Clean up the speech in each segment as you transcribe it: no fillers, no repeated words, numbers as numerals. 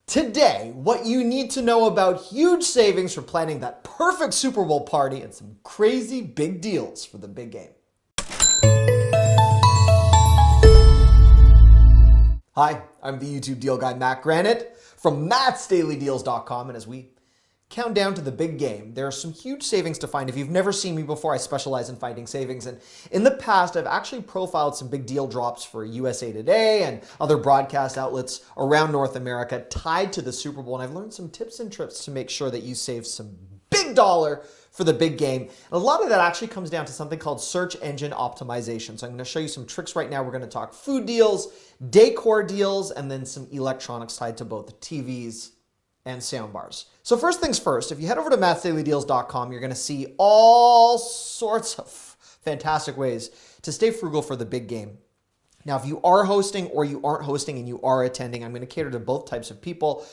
Today, what you need to know about huge savings for planning that perfect Super Bowl party and some crazy big deals for the big game. Hi, I'm the YouTube deal guy, Matt Granite from MattsDailyDeals.com, and as we count down to the big game, there are some huge savings to find. If you've never seen me before, I specialize in finding savings, and in the past, I've actually profiled some big deal drops for USA Today and other broadcast outlets around North America tied to the Super Bowl, and I've learned some tips and tricks to make sure that you save some big dollar for the big game. And a lot of that actually comes down to something called search engine optimization. So I'm going to show you some tricks right now. We're going to talk food deals, decor deals, and then some electronics tied to both TVs and soundbars. So first things first, if you head over to MattsDailyDeals.com, you're going to see all sorts of fantastic ways to stay frugal for the big game. Now, if you are hosting or you aren't hosting and you are attending, I'm going to cater to both types of people.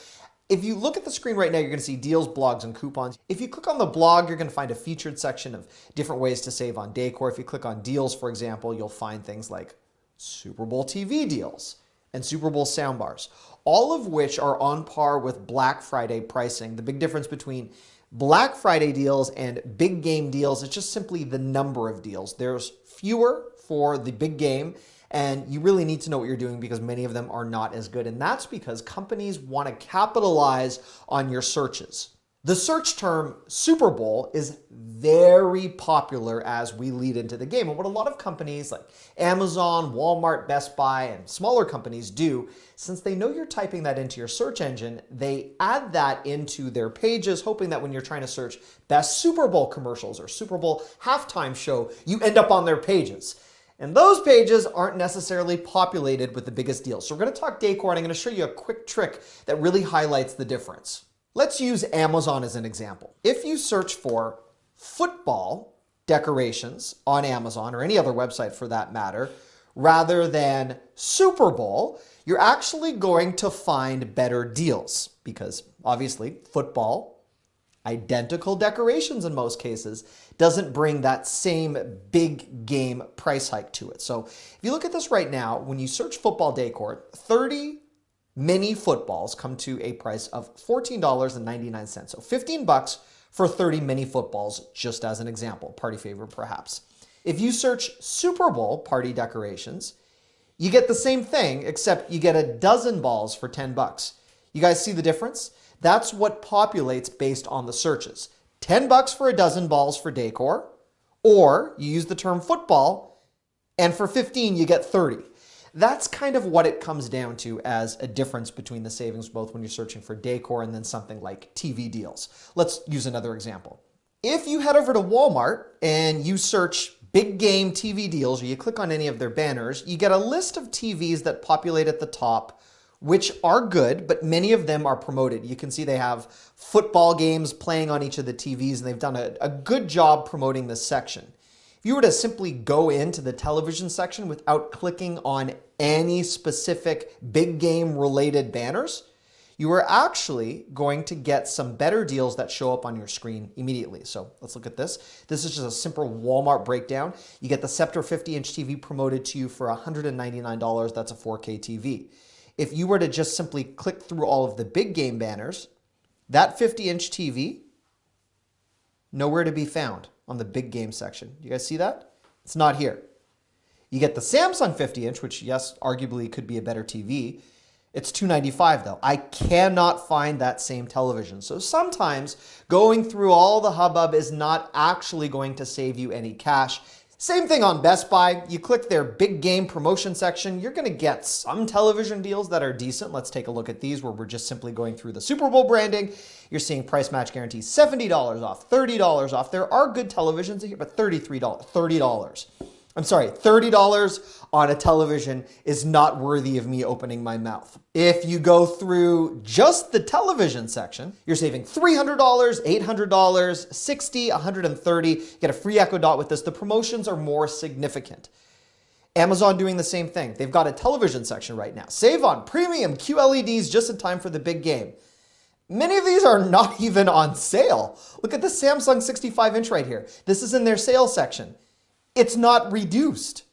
If you look at the screen right now, you're going to see deals, blogs, and coupons. If you click on the blog, you're going to find a featured section of different ways to save on decor. If you click on deals, for example, you'll find things like Super Bowl TV deals and Super Bowl soundbars, all of which are on par with Black Friday pricing. The big difference between Black Friday deals and big game deals is just simply the number of deals. There's fewer for the big game, and you really need to know what you're doing because many of them are not as good. And that's because companies want to capitalize on your searches. The search term Super Bowl is very popular as we lead into the game. And what a lot of companies like Amazon, Walmart, Best Buy, and smaller companies do, since they know you're typing that into your search engine, they add that into their pages, hoping that when you're trying to search best Super Bowl commercials or Super Bowl halftime show, you end up on their pages. And those pages aren't necessarily populated with the biggest deals. So we're going to talk decor, and I'm going to show you a quick trick that really highlights the difference. Let's use Amazon as an example. If you search for football decorations on Amazon or any other website for that matter, rather than Super Bowl, you're actually going to find better deals because obviously football, identical decorations in most cases, doesn't bring that same big game price hike to it. So if you look at this right now, when you search football decor, 30 mini footballs come to a price of $14.99. So 15 bucks for 30 mini footballs, just as an example, party favorite perhaps. If you search Super Bowl party decorations, you get the same thing, except you get a dozen balls for 10 bucks. You guys see the difference? That's what populates based on the searches. 10 bucks for a dozen balls for decor, or you use the term football, and for 15 you get 30. That's kind of what it comes down to as a difference between the savings, both when you're searching for decor and then something like TV deals. Let's use another example. If you head over to Walmart and you search big game TV deals, or you click on any of their banners, you get a list of TVs that populate at the top, which are good, but many of them are promoted. You can see they have football games playing on each of the TVs, and they've done a good job promoting this section. If you were to simply go into the television section without clicking on any specific big game related banners, you are actually going to get some better deals that show up on your screen immediately. So let's look at this. This is just a simple Walmart breakdown. You get the Scepter 50-inch TV promoted to you for $199. That's a 4K TV. If you were to just simply click through all of the big game banners, that 50-inch TV, nowhere to be found on the big game section. You guys see that? It's not here. You get the Samsung 50-inch, which yes, arguably could be a better TV. It's $295 though. I cannot find that same television. So sometimes going through all the hubbub is not actually going to save you any cash. Same thing on Best Buy. You click their big game promotion section, you're going to get some television deals that are decent. Let's take a look at these where we're just simply going through the Super Bowl branding. You're seeing price match guarantee, $70 off, $30 off. There are good televisions here, but $30. I'm sorry, $30 on a television is not worthy of me opening my mouth. If you go through just the television section, you're saving $300, $800, $60, $130. Get a free Echo Dot with this. The promotions are more significant. Amazon doing the same thing. They've got a television section right now. Save on premium QLEDs just in time for the big game. Many of these are not even on sale. Look at the Samsung 65-inch right here. This is in their sales section. It's not reduced.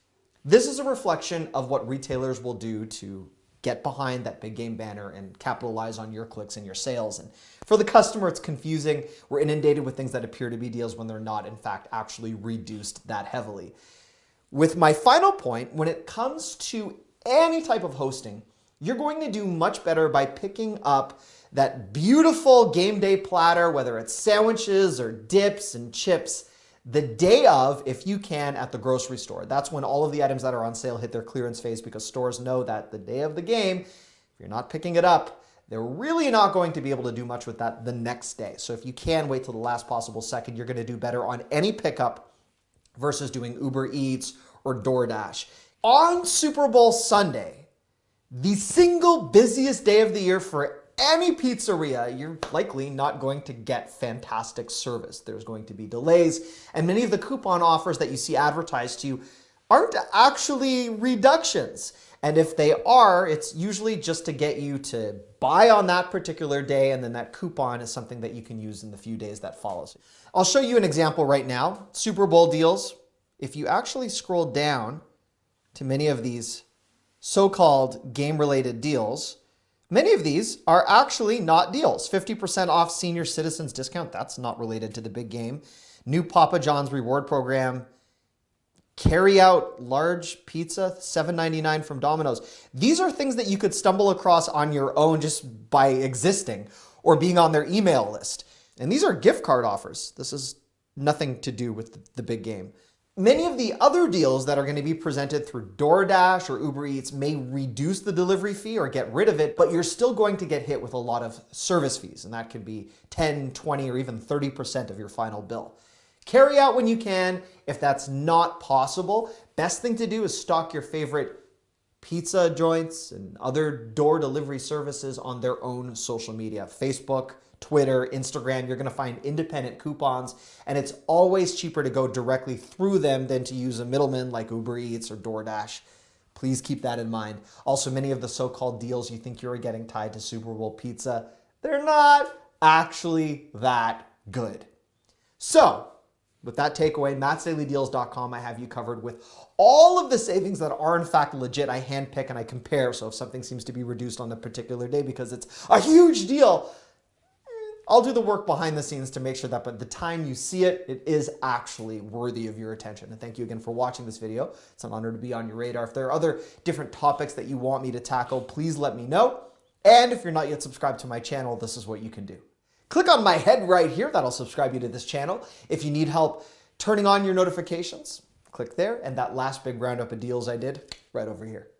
This is a reflection of what retailers will do to get behind that big game banner and capitalize on your clicks and your sales. And for the customer, it's confusing. We're inundated with things that appear to be deals when they're not, in fact, actually reduced that heavily. With my final point, when it comes to any type of hosting, you're going to do much better by picking up that beautiful game day platter, whether it's sandwiches or dips and chips, the day of, if you can, at the grocery store. That's when all of the items that are on sale hit their clearance phase, because stores know that the day of the game, if you're not picking it up, they're really not going to be able to do much with that the next day. So if you can wait till the last possible second, you're going to do better on any pickup versus doing Uber Eats or DoorDash. On Super Bowl Sunday, the single busiest day of the year for any pizzeria, you're likely not going to get fantastic service. There's going to be delays, and many of the coupon offers that you see advertised to you aren't actually reductions. And if they are, it's usually just to get you to buy on that particular day, and then that coupon is something that you can use in the few days that follows. I'll show you an example right now. Super Bowl deals. If you actually scroll down to many of these so-called game-related deals, many of these are actually not deals. 50% off senior citizens discount, that's not related to the big game. New Papa John's reward program. Carry out large pizza, $7.99 from Domino's. These are things that you could stumble across on your own just by existing or being on their email list. And these are gift card offers. This is nothing to do with the big game. Many of the other deals that are going to be presented through DoorDash or Uber Eats may reduce the delivery fee or get rid of it, but you're still going to get hit with a lot of service fees, and that could be 10, 20, or even 30% of your final bill. Carry out when you can. If that's not possible, best thing to do is stock your favorite pizza joints and other door delivery services on their own social media. Facebook, Twitter, Instagram, you're going to find independent coupons, and it's always cheaper to go directly through them than to use a middleman like Uber Eats or DoorDash. Please keep that in mind. Also, many of the so-called deals you think you're getting tied to Super Bowl pizza, they're not actually that good. So, with that takeaway, mattsdailydeals.com, I have you covered with all of the savings that are in fact legit. I handpick and I compare, so if something seems to be reduced on a particular day because it's a huge deal, I'll do the work behind the scenes to make sure that by the time you see it, it is actually worthy of your attention. And thank you again for watching this video. It's an honor to be on your radar. If there are other different topics that you want me to tackle, please let me know. And if you're not yet subscribed to my channel, this is what you can do. Click on my head right here. That'll subscribe you to this channel. If you need help turning on your notifications, click there. And that last big roundup of deals I did, right over here.